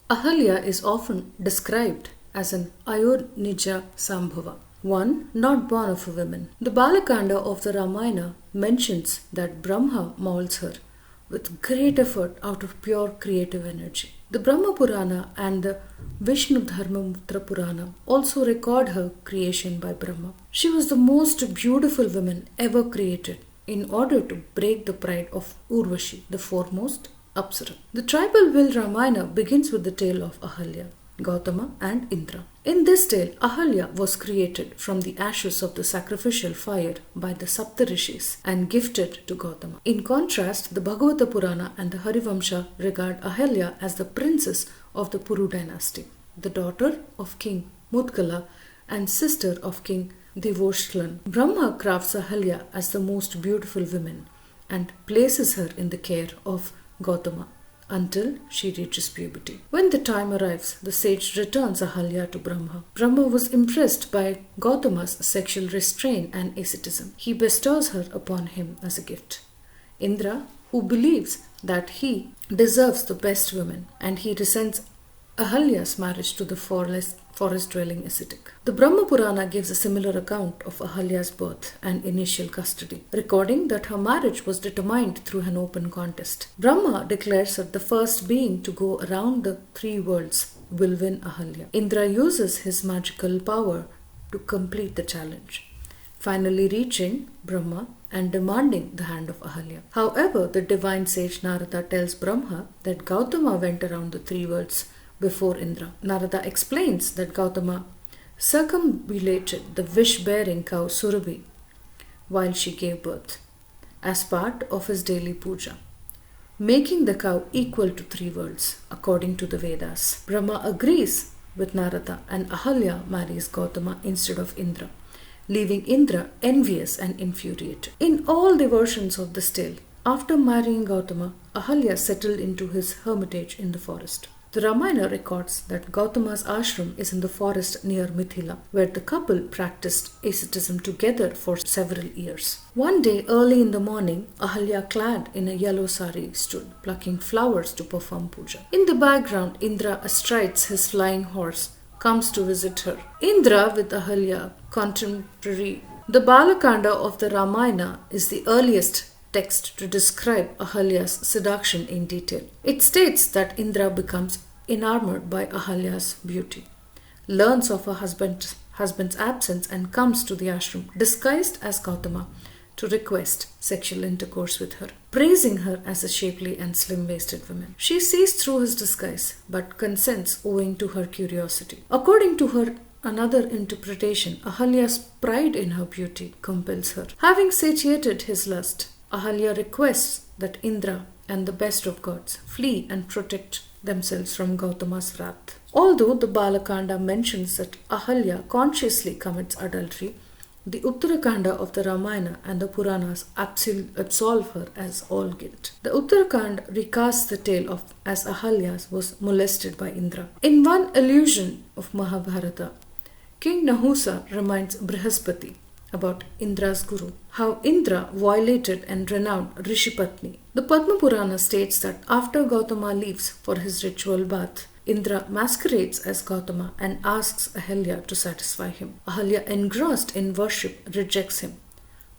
Ahalya is often described as an Ayodnija Sambhava, one not born of a woman. The Balakanda of the Ramayana mentions that Brahma molds her with great effort out of pure creative energy. The Brahma Purana and the Vishnu Dharmamutra Purana also record her creation by Brahma. She was the most beautiful woman ever created in order to break the pride of Urvashi, the foremost Apsara. The tribal will Ramayana begins with the tale of Ahalya, Gautama and Indra. In this tale, Ahalya was created from the ashes of the sacrificial fire by the Saptarishis and gifted to Gautama. In contrast, the Bhagavata Purana and the Harivamsha regard Ahalya as the princess of the Puru dynasty, the daughter of King Mudgala and sister of King Devoshlan. Brahma crafts Ahalya as the most beautiful woman and places her in the care of Gautama until she reaches puberty. When the time arrives, the sage returns Ahalya to Brahma. Brahma was impressed by Gautama's sexual restraint and asceticism. He bestows her upon him as a gift. Indra, who believes that he deserves the best woman, and he resents Ahalya's marriage to the forest-dwelling ascetic. The Brahma Purana gives a similar account of Ahalya's birth and initial custody, recording that her marriage was determined through an open contest. Brahma declares that the first being to go around the three worlds will win Ahalya. Indra uses his magical power to complete the challenge, finally reaching Brahma and demanding the hand of Ahalya. However, the divine sage Narada tells Brahma that Gautama went around the three worlds before Indra. Narada explains that Gautama circumambulated the wish-bearing cow Surabhi while she gave birth as part of his daily puja, making the cow equal to three worlds according to the Vedas. Brahma agrees with Narada and Ahalya marries Gautama instead of Indra, leaving Indra envious and infuriated. In all the versions of this tale, after marrying Gautama, Ahalya settled into his hermitage in the forest. The Ramayana records that Gautama's ashram is in the forest near Mithila, where the couple practiced asceticism together for several years. One day early in the morning, Ahalya, clad in a yellow sari, stood plucking flowers to perform puja. In the background, Indra astrides his flying horse comes to visit her. Indra with Ahalya contemporary. The Balakanda of the Ramayana is the earliest text to describe Ahalya's seduction in detail. It states that Indra becomes enamored by Ahalya's beauty, learns of her husband's absence and comes to the ashram disguised as Gautama to request sexual intercourse with her, praising her as a shapely and slim-waisted woman. She sees through his disguise but consents owing to her curiosity. According to her another interpretation, Ahalya's pride in her beauty compels her. Having satiated his lust, Ahalya requests that Indra and the best of gods flee and protect themselves from Gautama's wrath. Although the Balakanda mentions that Ahalya consciously commits adultery, the Uttarakanda of the Ramayana and the Puranas absolve her as all guilt. The Uttarakanda recasts the tale of as Ahalya was molested by Indra. In one allusion of Mahabharata, King Nahusa reminds Brihaspati about Indra's guru, how Indra violated and renounced Rishipatni. The Padma Purana states that after Gautama leaves for his ritual bath, Indra masquerades as Gautama and asks Ahalya to satisfy him. Ahalya, engrossed in worship, rejects him,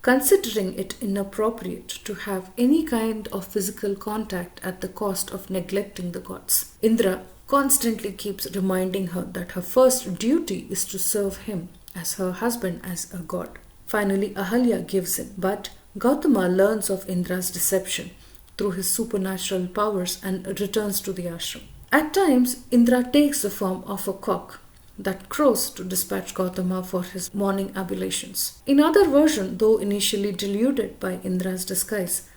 considering it inappropriate to have any kind of physical contact at the cost of neglecting the gods. Indra constantly keeps reminding her that her first duty is to serve him as her husband as a god. Finally, Ahalya gives in, but Gautama learns of Indra's deception through his supernatural powers and returns to the ashram. At times, Indra takes the form of a cock that crows to dispatch Gautama for his morning ablutions. In other version, though initially deluded by Indra's disguise,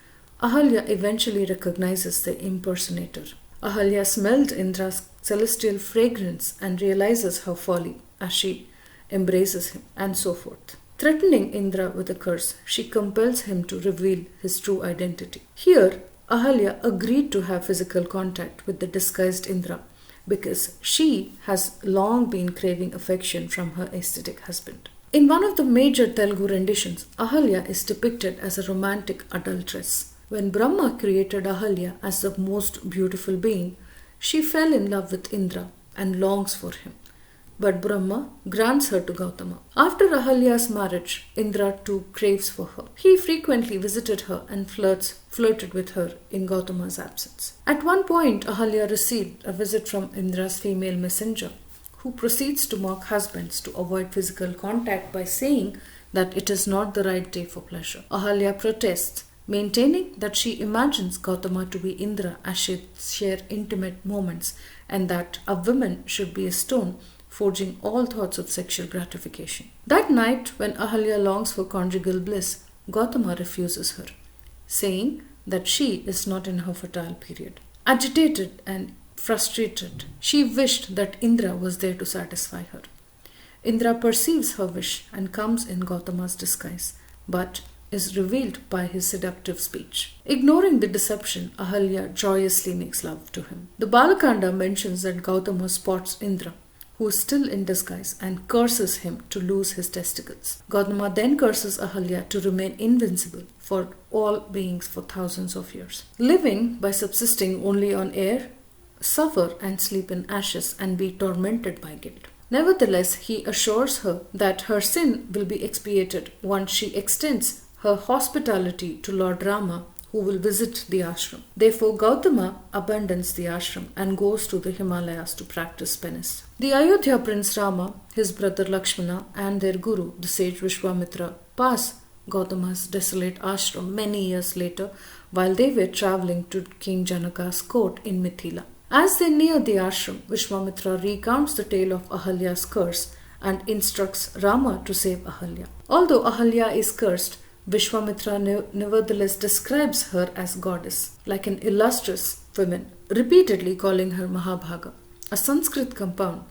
Ahalya eventually recognizes the impersonator. Ahalya smelled Indra's celestial fragrance and realizes her folly as she embraces him, and so forth. Threatening Indra with a curse, she compels him to reveal his true identity. Here, Ahalya agreed to have physical contact with the disguised Indra because she has long been craving affection from her aesthetic husband. In one of the major Telugu renditions, Ahalya is depicted as a romantic adulteress. When Brahma created Ahalya as the most beautiful being, She fell in love with Indra and longs for him. But Brahma grants her to Gautama. After Ahalya's marriage, Indra too craves for her. He frequently visited her and flirted with her in Gautama's absence. At one point, Ahalya received a visit from Indra's female messenger, who proceeds to mock husbands to avoid physical contact by saying that it is not the right day for pleasure. Ahalya protests, maintaining that she imagines Gautama to be Indra as she share intimate moments and that a woman should be a stone, forging all thoughts of sexual gratification. That night, when Ahalya longs for conjugal bliss, Gautama refuses her, saying that she is not in her fertile period. Agitated and frustrated, she wished that Indra was there to satisfy her. Indra perceives her wish and comes in Gautama's disguise, but is revealed by his seductive speech. Ignoring the deception, Ahalya joyously makes love to him. The Balakanda mentions that Gautama spots Indra, who is still in disguise, and curses him to lose his testicles. Gautama then curses Ahalya to remain invincible for all beings for thousands of years. Living by subsisting only on air, suffer and sleep in ashes and be tormented by guilt. Nevertheless, he assures her that her sin will be expiated once she extends her hospitality to Lord Rama, who will visit the ashram. Therefore, Gautama abandons the ashram and goes to the Himalayas to practice penance. The Ayodhya prince Rama, his brother Lakshmana, and their guru, the sage Vishwamitra, pass Gautama's desolate ashram many years later while they were travelling to King Janaka's court in Mithila. As they near the ashram, Vishwamitra recounts the tale of Ahalya's curse and instructs Rama to save Ahalya. Although Ahalya is cursed, Vishwamitra nevertheless describes her as goddess, like an illustrious woman, repeatedly calling her Mahabhaga, a Sanskrit compound,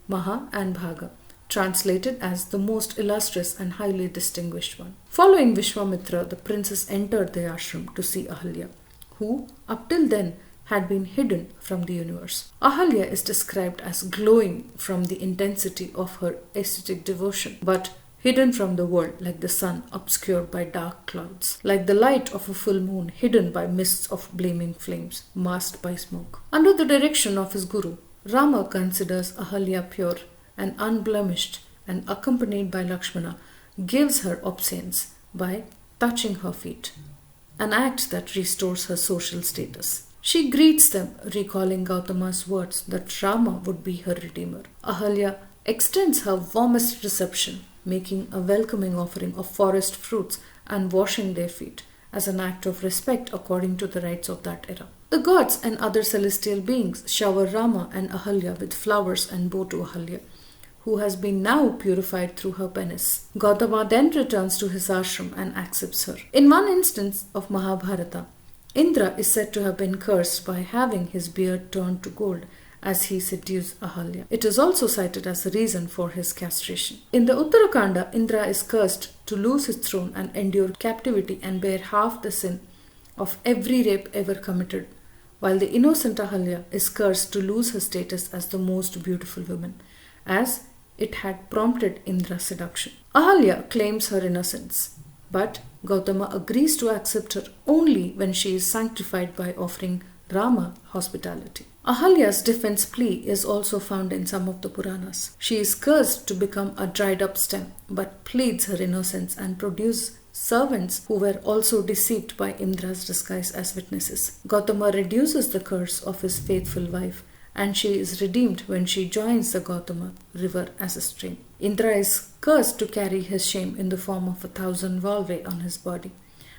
Maha and Bhaga, translated as the most illustrious and highly distinguished one. Following Vishwamitra, the princess entered the ashram to see Ahalya, who, up till then, had been hidden from the universe. Ahalya is described as glowing from the intensity of her ascetic devotion, but hidden from the world like the sun obscured by dark clouds, like the light of a full moon hidden by mists of gleaming flames, masked by smoke. Under the direction of his guru, Rama considers Ahalya pure and unblemished, and accompanied by Lakshmana, gives her obeisance by touching her feet, an act that restores her social status. She greets them, recalling Gautama's words that Rama would be her redeemer. Ahalya extends her warmest reception, making a welcoming offering of forest fruits and washing their feet as an act of respect according to the rites of that era. The gods and other celestial beings shower Rama and Ahalya with flowers and bow to Ahalya, who has been now purified through her penance. Gautama then returns to his ashram and accepts her. In one instance of Mahabharata, Indra is said to have been cursed by having his beard turned to gold as he seduced Ahalya. It is also cited as a reason for his castration. In the Uttarakanda, Indra is cursed to lose his throne and endure captivity and bear half the sin of every rape ever committed, while the innocent Ahalya is cursed to lose her status as the most beautiful woman, as it had prompted Indra's seduction. Ahalya claims her innocence, but Gautama agrees to accept her only when she is sanctified by offering Rama hospitality. Ahalya's defense plea is also found in some of the Puranas. She is cursed to become a dried up stem, but pleads her innocence and produces servants who were also deceived by Indra's disguise as witnesses. Gautama reduces the curse of his faithful wife, and she is redeemed when she joins the Gautama river as a stream. Indra is cursed to carry his shame in the form of 1,000 vulvae on his body,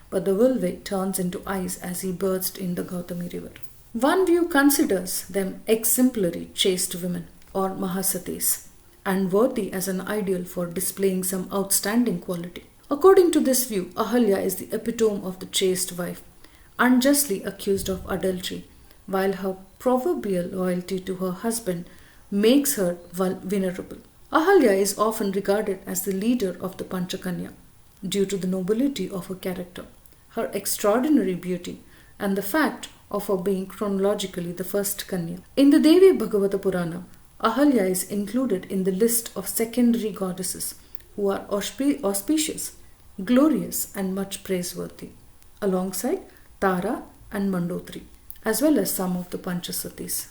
but the vulvae turns into eyes as he burst in the Gautami river. One view considers them exemplary chaste women or Mahasatis and worthy as an ideal for displaying some outstanding quality. According to this view, Ahalya is the epitome of the chaste wife, unjustly accused of adultery, while her proverbial loyalty to her husband makes her vulnerable. Ahalya is often regarded as the leader of the Panchakanya due to the nobility of her character, her extraordinary beauty, and the fact of her being chronologically the first Kanya. In the Devi Bhagavata Purana, Ahalya is included in the list of secondary goddesses who are auspicious, glorious, and much praiseworthy, alongside Tara and Mandotri, as well as some of the Panchasatis.